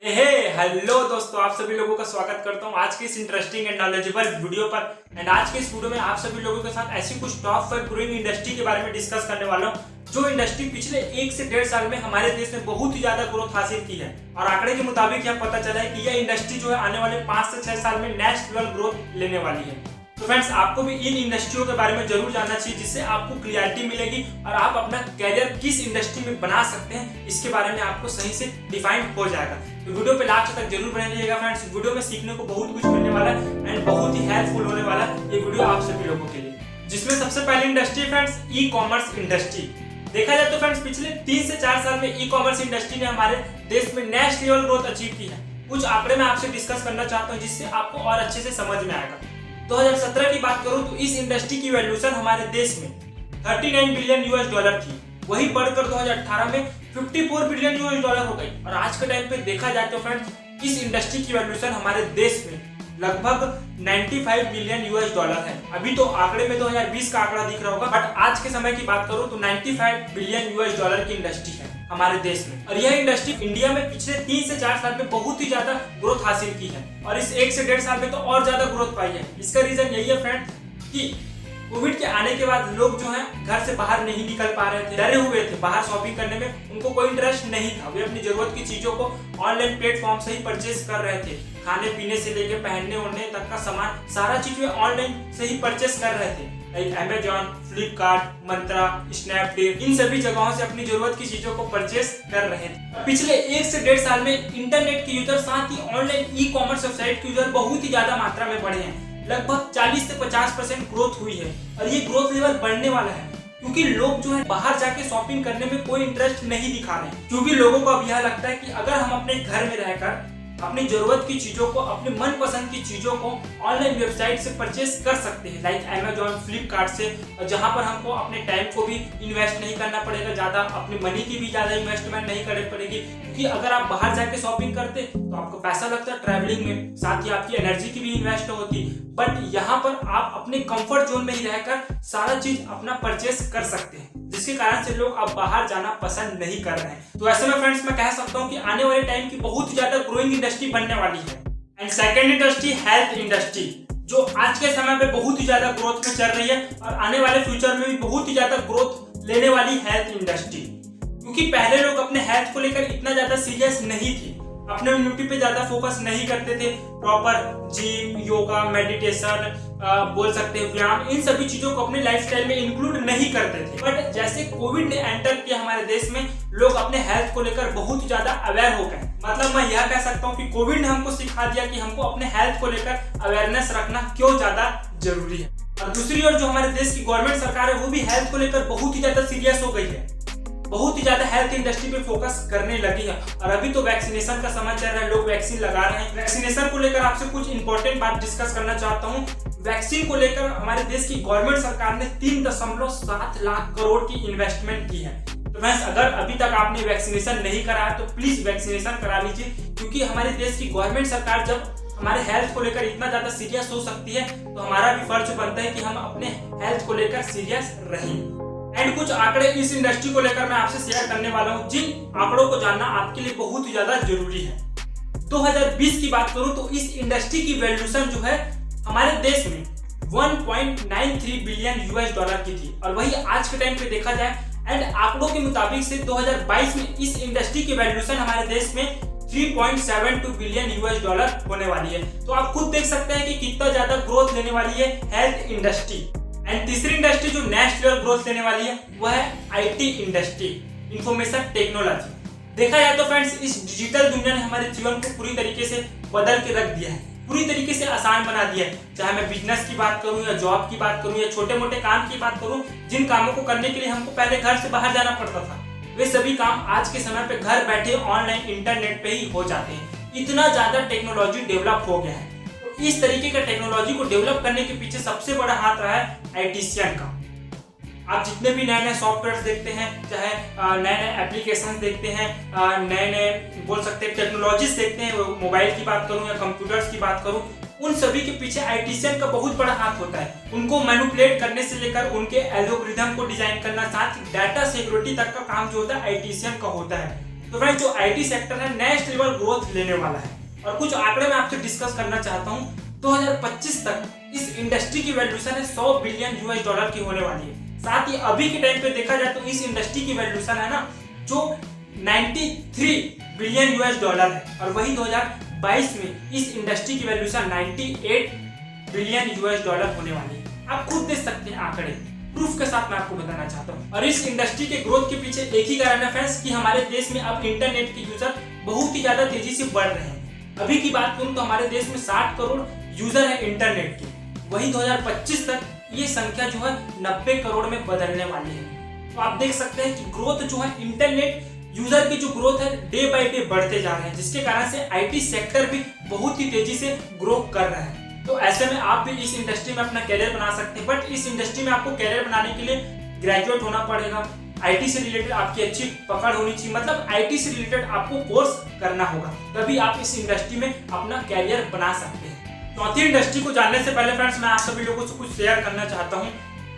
Hello दोस्तों, आप सभी लोगों का स्वागत करता हूं आज के इस इंटरेस्टिंग एंड नॉलेजेबल वीडियो पर। एंड आज के इस वीडियो में आप सभी लोगों के साथ ऐसी कुछ टॉप 5 ग्रोइंग इंडस्ट्री के बारे में डिस्कस करने वाला हूं जो इंडस्ट्री पिछले 1 से 1.5 साल में हमारे देश में बहुत ही ज्यादा ग्रोथ हासिल की है। और आंकड़े के मुताबिक यह पता चला है कि यह इंडस्ट्री जो है आने वाले 5 से 6 साल में नेक्स्ट लेवल ग्रोथ लेने वाली है। तो फ्रेंड्स, आपको भी इन इंडस्ट्रियों के बारे में जरूर जानना चाहिए, जिससे आपको क्लियरिटी मिलेगी और आप अपना कैरियर किस इंडस्ट्री में बना सकते हैं इसके बारे में आपको सही से डिफाइन हो जाएगा। तो वीडियो पे लास्ट तक जरूर बने रहिएगा फ्रेंड्स। वीडियो में सीखने को बहुत कुछ मिलने वाला है एंड बहुत ही हेल्पफुल होने वाला है ये वीडियो आप सभी लोगों के लिए। जिसमें सबसे पहली industry friends e commerce industry. देखा जाए तो फ्रेंड्स पिछले 3 से 4 साल में ई कॉमर्स इंडस्ट्री ने हमारे देश में नेक्स्ट लेवल ग्रोथ अचीव की है। कुछ आंकड़े मैं आपसे डिस्कस करना चाहता हूँ जिससे आपको और अच्छे से समझ में आएगा। 2017 की बात करूं तो इस इंडस्ट्री की वैल्यूएशन हमारे देश में 39 बिलियन यूएस डॉलर थी। वही बढ़कर 2018 में 54 बिलियन यूएस डॉलर हो गई। और आज के टाइम पे देखा जाए तो फ्रेंड्स इस इंडस्ट्री की वैल्यूएशन हमारे देश में लगभग 95 बिलियन यूएस डॉलर है। अभी तो आंकड़े में 2020 का आंकड़ा दिख रहा होगा, बट आज के समय की बात करूं तो 95 बिलियन यूएस डॉलर की इंडस्ट्री है हमारे देश में। और यह इंडस्ट्री इंडिया में पिछले 3 से 4 साल में बहुत ही ज्यादा ग्रोथ हासिल की है और इस 1 से 1.5 साल में तो और ज्यादा ग्रोथ पाई है। इसका रीजन यही है फ्रेंड कि कोविड के आने के बाद लोग जो है घर से बाहर नहीं निकल पा रहे थे, डरे हुए थे बाहर शॉपिंग करने में, उनको कोई इंटरेस्ट नहीं था। वे अपनी जरूरत की चीजों को ऑनलाइन प्लेटफॉर्म से ही परचेज कर रहे थे। खाने पीने से लेकर पहनने ओढ़ने तक का सामान सारा चीज वे ऑनलाइन से ही परचेज कर रहे थे। लाइक अमेजॉन, फ्लिपकार्ट, मंत्रा, स्नैपडील, इन सभी जगहों से अपनी जरूरत की चीजों को परचेज कर रहे थे। पिछले 1 से 1.5 साल में इंटरनेट के यूजर साथ ही ऑनलाइन ई कॉमर्स वेबसाइट के यूजर बहुत ही ज्यादा मात्रा में बढ़े हैं। लगभग 40 से 50% ग्रोथ हुई है और ये ग्रोथ लेवल बढ़ने वाला है क्योंकि लोग जो है बाहर जाके शॉपिंग करने में कोई इंटरेस्ट नहीं दिखा रहे हैं। क्योंकि लोगों को अब यह लगता है कि अगर हम अपने घर में रहकर अपनी जरूरत की चीजों को, अपने मनपसंद की चीजों को ऑनलाइन वेबसाइट से परचेज कर सकते हैं, लाइक अमेजॉन, फ्लिपकार्ट से, जहां पर हमको अपने टाइम को भी इन्वेस्ट नहीं करना पड़ेगा, ज्यादा अपनी मनी की भी ज्यादा इन्वेस्टमेंट नहीं करनी पड़ेगी। क्योंकि अगर आप बाहर जाके शॉपिंग करते तो आपको पैसा लगता है ट्रैवलिंग में, साथ ही आपकी एनर्जी की भी इन्वेस्ट होती। बट यहाँ पर आप अपने कंफर्ट जोन में ही रहकर सारा चीज अपना परचेस कर सकते हैं, जिसके कारण से लोग अब बाहर जाना पसंद नहीं कर रहे हैं। तो ऐसे में फ्रेंड्स मैं कह सकता हूँ कि आने वाले टाइम की बहुत ही ज्यादा ग्रोइंग इंडस्ट्री बनने वाली है। And second industry health industry, जो आज के समय पे बहुत ही ज्यादा ग्रोथ में चल रही है और आने वाले फ्यूचर में भी बहुत ही ज्यादा ग्रोथ लेने वाली हेल्थ इंडस्ट्री। क्योंकि पहले लोग अपने हेल्थ को लेकर इतना ज्यादा सीरियस नहीं थे, अपने इम्यूनिटी पे ज्यादा फोकस नहीं करते थे। प्रॉपर जिम, योगा, मेडिटेशन, बोल सकते हैं व्यायाम, इन सभी चीजों को अपने लाइफस्टाइल में इंक्लूड नहीं करते थे। बट जैसे कोविड ने एंटर किया हमारे देश में, लोग अपने हेल्थ को लेकर बहुत ज्यादा अवेयर हो गए। मतलब मैं यह कह सकता हूँ कि कोविड ने हमको सिखा दिया कि हमको अपने हेल्थ को लेकर अवेयरनेस रखना क्यों ज्यादा जरूरी है। और दूसरी ओर जो हमारे देश की गवर्नमेंट सरकार है वो भी हेल्थ को लेकर बहुत ही ज्यादा सीरियस हो गई है, बहुत ही ज्यादा हेल्थ इंडस्ट्री पे फोकस करने लगी है। और अभी तो वैक्सीनेशन का समय चल रहा है, लोग वैक्सीन लगा रहे हैं। वैक्सीनेशन को लेकर आपसे कुछ इंपॉर्टेंट बात डिस्कस करना चाहता हूँ। वैक्सीन को लेकर हमारे देश की गवर्नमेंट सरकार ने 3.7 लाख करोड़ की इन्वेस्टमेंट की है। तो फ्रेंड्स, अगर अभी तक आपने वैक्सीनेशन नहीं कराया तो प्लीज वैक्सीनेशन करा लीजिए, क्योंकि हमारे देश की गवर्नमेंट सरकार जब हमारे हेल्थ को लेकर इतना ज्यादा सीरियस हो सकती है तो हमारा भी फर्ज बनता है कि हम अपने हेल्थ को लेकर सीरियस रहें। एंड कुछ आंकड़े इस इंडस्ट्री को लेकर मैं आपसे शेयर करने वाला हूं, जिन आंकड़ों को जानना आपके लिए बहुत ही ज्यादा जरूरी है। 2020 की बात करूं तो इस इंडस्ट्री की वैल्यूएशन जो है हमारे देश में 1.93 बिलियन यूएस डॉलर की थी। और वही आज के टाइम पे देखा जाए एंड आंकड़ों के मुताबिक से 2022 में इस इंडस्ट्री की वैल्यूएशन हमारे देश में 3.72 बिलियन यूएस डॉलर होने वाली है। तो आप खुद देख सकते हैं कि कितना ज्यादा ग्रोथ लेने वाली है हेल्थ इंडस्ट्री। एंड तीसरी इंडस्ट्री जो नेक्स्ट लेवल ग्रोथ लेने वाली है वह है आईटी इंडस्ट्री, इंफॉर्मेशन टेक्नोलॉजी। देखा जाए तो फ्रेंड्स इस डिजिटल दुनिया ने हमारे जीवन को पूरी तरीके से बदल के रख दिया है, पूरी तरीके से आसान बना दिया है। चाहे मैं बिजनेस की बात करूं या जॉब की बात करूं या छोटे मोटे काम की बात करूं, जिन कामों को करने के लिए हमको पहले घर से बाहर जाना पड़ता था, वे सभी काम आज के समय पे घर बैठे ऑनलाइन इंटरनेट पे ही हो जाते हैं। इतना ज्यादा टेक्नोलॉजी डेवलप हो गया है। तो इस तरीके का टेक्नोलॉजी को डेवलप करने के पीछे सबसे बड़ा हाथ रहा है आईटीशियन का। आप जितने भी नए नए सॉफ्टवेयर देखते हैं, चाहे नए नए एप्लीकेशन देखते हैं, नए नए बोल सकते हैं टेक्नोलॉजीज देखते हैं, मोबाइल की बात करूं या कंप्यूटर्स की बात करूं, उन सभी के पीछे आईटीशियन का बहुत बड़ा हाथ होता है। उनको मैनिपुलेट करने से लेकर उनके एल्गोरिथम को डिजाइन करना, साथ ही डाटा सिक्योरिटी तक का काम जो होता है आईटीशियन का होता है। तो फ्रेंड्स जो आईटी सेक्टर है नेक्स्ट लेवल ग्रोथ लेने वाला है। और कुछ आंकड़े मैं आपसे डिस्कस करना चाहता हूँ। 2025 तक इस इंडस्ट्री की वैल्यूएशन है 100 बिलियन यूएस डॉलर की होने वाली है। साथ ही अभी के टाइम पे देखा जाए तो इस इंडस्ट्री की वैल्यूएशन है ना जो 93 बिलियन यूएस डॉलर है, और वही 2022 में इस इंडस्ट्री की वैल्यूएशन 98 बिलियन यूएस डॉलर होने वाली है। आप खुद देख सकते हैं आंकड़े, प्रूफ के साथ मैं आपको बताना चाहता हूँ। और इस इंडस्ट्री के ग्रोथ के पीछे एक ही कारण है फ्रेंड्स कि हमारे देश में अब इंटरनेट के यूजर बहुत ही ज्यादा तेजी से बढ़ रहे हैं। अभी की बात करूं तो हमारे देश में 60 करोड़ यूजर है इंटरनेट के, वही 2025 तक ये संख्या जो है 90 करोड़ में बदलने वाली है। तो आप देख सकते हैं कि ग्रोथ जो है इंटरनेट यूजर की जो ग्रोथ है डे बाय डे बढ़ते जा रहे हैं, जिसके कारण से आईटी सेक्टर भी बहुत ही तेजी से ग्रो कर रहा है। तो ऐसे में आप भी इस इंडस्ट्री में अपना कैरियर बना सकते हैं, बट इस इंडस्ट्री में आपको कैरियर बनाने के लिए ग्रेजुएट होना पड़ेगा, आईटी से रिलेटेड आपकी अच्छी पकड़ होनी चाहिए, मतलब आईटी से रिलेटेड आपको कोर्स करना होगा, तभी आप इस इंडस्ट्री में अपना कैरियर बना सकते हैं। चौथी इंडस्ट्री को जानने से पहले फ्रेंड्स मैं आप सभी लोगों से कुछ शेयर करना चाहता हूँ।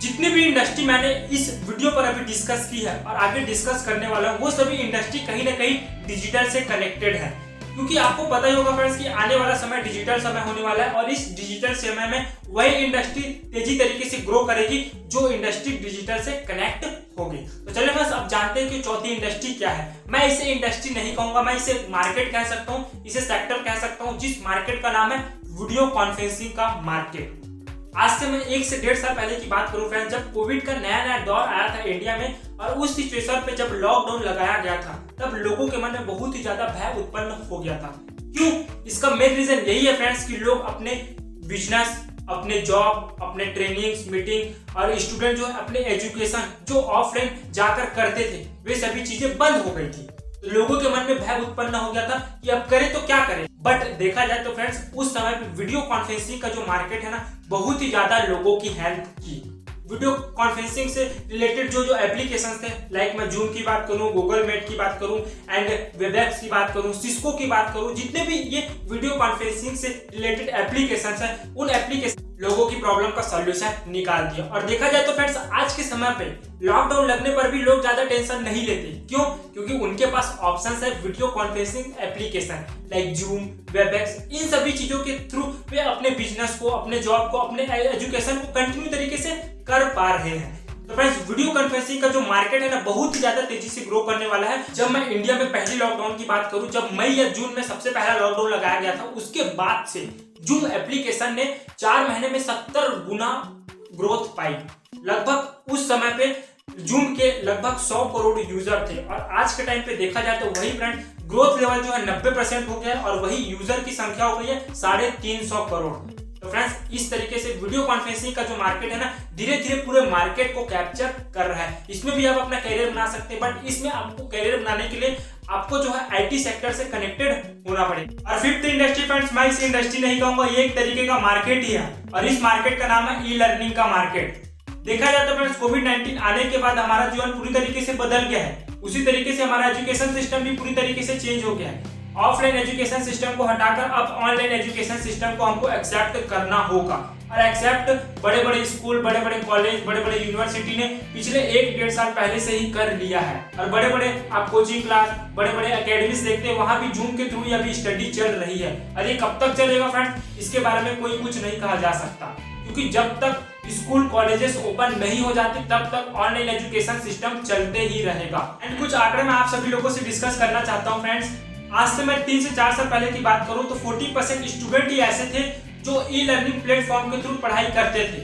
जितनी भी इंडस्ट्री मैंने इस वीडियो पर अभी डिस्कस की है और आगे डिस्कस करने वाला हूँ, वो सभी इंडस्ट्री कहीं ना कहीं डिजिटल से कनेक्टेड है, क्योंकि आपको पता ही होगा फ्रेंड्स कि आने वाला समय डिजिटल समय होने वाला है, और इस डिजिटल समय में वही इंडस्ट्री तेजी तरीके से ग्रो करेगी जो इंडस्ट्री डिजिटल से कनेक्ट होगी। तो चलिए फ्रेंड्स अब जानते हैं कि चौथी इंडस्ट्री क्या है। मैं इसे इंडस्ट्री नहीं कहूंगा, मैं इसे मार्केट कह सकता हूँ, इसे सेक्टर कह सकता हूँ, जिस मार्केट का नाम है वीडियो कॉन्फ्रेंसिंग का मार्केट। आज से मैं 1 से 1.5 साल पहले की बात करूं फ्रेंड्स, जब कोविड का नया दौर आया था इंडिया में, और उस सिचुएशन पे जब लॉकडाउन लगाया गया था, तब लोगों के मन में बहुत ही ज्यादा भय उत्पन्न हो गया था। क्यों? इसका मेन रीजन यही है फ्रेंड्स कि लोग अपने बिजनेस, अपने जॉब, अपने ट्रेनिंग्स, मीटिंग और स्टूडेंट जो है अपने एजुकेशन जो ऑफलाइन जाकर करते थे, वे सभी चीजें बंद हो गई थी। तो लोगों के मन में भय उत्पन्न हो गया था कि अब करें तो क्या करें। बट देखा जाए तो फ्रेंड्स उस समय पे वीडियो कॉन्फ्रेंसिंग का जो मार्केट है ना, बहुत ही ज्यादा लोगों की हेल्प की। वीडियो कॉन्फ्रेंसिंग से रिलेटेड जो एप्लीकेशन थे, लाइक मैं जूम की बात करूं, गूगल मीट की बात करूं, एंड वेबएक्स की बात करूं, सिस्को की बात करूं, जितने भी ये वीडियो कॉन्फ्रेंसिंग से रिलेटेड एप्लीकेशन है, उन एप्लीकेशन लोगों की प्रॉब्लम का सॉल्यूशन निकाल दिया। और देखा जाए तो फ्रेंड्स आज के समय पे लॉकडाउन लगने पर भी लोग ज्यादा टेंशन नहीं लेते। क्यों? क्योंकि उनके पास ऑप्शंस है video conferencing application like Zoom, Webex, इन सभी चीजों के थ्रू वे अपने बिजनेस को, अपने जॉब को, अपने एजुकेशन को कंटिन्यू तरीके से कर पा रहे हैं। तो फ्रेंड्स वीडियो कॉन्फ्रेंसिंग का जो मार्केट है ना, बहुत ही ज्यादा तेजी से ग्रो करने वाला है। जब मैं इंडिया में पहली लॉकडाउन की बात करूं, जब मई या जून में सबसे पहला लॉकडाउन लगाया गया था, उसके बाद से जूम एप्लीकेशन ने 4 महीने में 70 गुना ग्रोथ पाई। लगभग उस समय पे जूम के लगभग 100 करोड़ यूजर थे, और आज के टाइम पे देखा जाए तो वही फ्रेंड ग्रोथ लेवल जो है 90% हो गया है, और वही यूजर की संख्या हो गई है 350 करोड़। तो फ्रेंड्स इस तरीके से वीडियो कॉन्फ्रेंसिंग का जो मार्केट है ना, धीरे धीरे पूरे मार्केट को कैप्चर कर रहा है। इसमें भी आप अपना कैरियर बना सकते हैं, बट इसमें आपको कैरियर बनाने के लिए आपको जो है आईटी सेक्टर से कनेक्टेड होना पड़ेगा। और फिफ्थ इंडस्ट्री फ्रेंड्स, मैं इसे इंडस्ट्री नहीं कहूंगा, ये एक तरीके का मार्केट ही है, और इस मार्केट का नाम है ई लर्निंग का मार्केट। देखा जाए तो फ्रेंड्स कोविड-19 आने के बाद हमारा जीवन पूरी तरीके से बदल गया है, उसी तरीके से हमारा एजुकेशन सिस्टम भी पूरी तरीके से चेंज हो गया है। ऑफलाइन एजुकेशन सिस्टम को हटाकर अब ऑनलाइन एजुकेशन सिस्टम को हमको एक्सेप्ट करना होगा, और एक्सेप्ट बड़े बड़े स्कूल, बड़े बड़े कॉलेज, बड़े बड़े यूनिवर्सिटी ने पिछले 1-1.5 साल पहले से ही कर लिया है। और बड़े बड़े आप कोचिंग क्लास, बड़े बड़े एकेडमीज देखते हैं, वहां भी जूम के थ्रू अभी स्टडी चल रही है। और ये कब तक चलेगा फ्रेंड्स, इसके बारे में कोई कुछ नहीं कहा जा सकता, क्योंकि जब तक स्कूल कॉलेजेस ओपन नहीं हो जाते तब तक ऑनलाइन एजुकेशन सिस्टम चलते ही रहेगा। एंड कुछ आंकड़े मैं आप सभी लोगों से डिस्कस करना चाहता हूँ फ्रेंड्स। आज से मैं 3 से 4 साल पहले की बात करूं तो 40% स्टूडेंट ही ऐसे थे जो ई लर्निंग प्लेटफॉर्म के थ्रू पढ़ाई करते थे।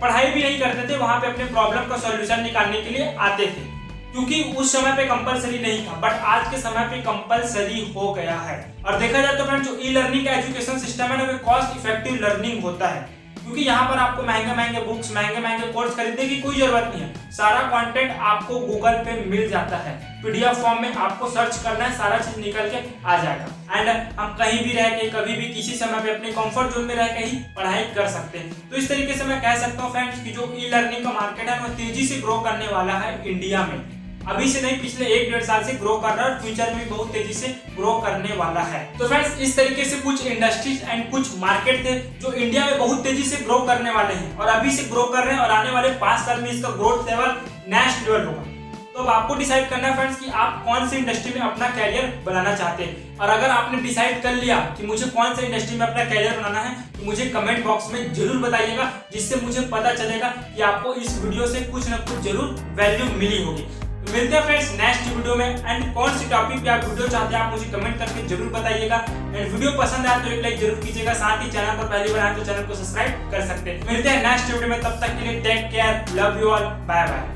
पढ़ाई भी नहीं करते थे, वहां पे अपने प्रॉब्लम का सॉल्यूशन निकालने के लिए आते थे, क्योंकि उस समय पे कंपलसरी नहीं था, बट आज के समय पे कंपलसरी हो गया है। और देखा जाए तो फ्रेंड्स जो ई लर्निंग का एजुकेशन सिस्टम है ना, वो कॉस्ट इफेक्टिव लर्निंग होता है, क्योंकि यहाँ पर आपको महंगे बुक्स, महंगे कोर्स खरीदने की कोई जरूरत नहीं है। सारा कंटेंट आपको गूगल पे मिल जाता है, पीडीएफ फॉर्म में आपको सर्च करना है, सारा चीज निकल के आ जाएगा। एंड हम कहीं भी रह के, कभी भी, किसी समय पे अपने कंफर्ट जोन में रह के ही पढ़ाई कर सकते हैं। तो इस तरीके से मैं कह सकता हूँ फ्रेंड्स कि जो ई लर्निंग का मार्केट है वो तेजी से ग्रो करने वाला है इंडिया में। अभी से नहीं, पिछले 1-1.5 साल से ग्रो कर रहा है, और फ्यूचर में बहुत तेजी से ग्रो करने वाला है। तो फ्रेंड्स इस तरीके से कुछ इंडस्ट्रीज एंड कुछ मार्केट थे जो इंडिया में बहुत तेजी से ग्रो करने वाले हैं, और अभी से ग्रो कर रहे हैं, और आने वाले 5 साल में इसका ग्रोथ लेवल नेक्स्ट लेवल होगा। तो अब आपको डिसाइड करना है फ्रेंड्स कि आप कौन सी इंडस्ट्री में अपना कैरियर बनाना चाहते हैं। और अगर आपने डिसाइड कर लिया कि मुझे कौन सी इंडस्ट्री में अपना कैरियर बनाना है तो मुझे कमेंट बॉक्स में जरूर बताइएगा, जिससे मुझे पता चलेगा कि आपको इस वीडियो से कुछ ना कुछ जरूर वैल्यू मिली होगी। मिलते हैं फ्रेंड्स नेक्स्ट वीडियो में। एंड कौन सी टॉपिक पे आप वीडियो चाहते हैं आप मुझे कमेंट करके जरूर बताइएगा। एंड वीडियो पसंद आए तो एक लाइक जरूर कीजिएगा, साथ ही चैनल पर पहली बार आए तो चैनल को सब्सक्राइब कर सकते हैं। मिलते हैं नेक्स्ट वीडियो में, तब तक के लिए take care, love you all, bye bye.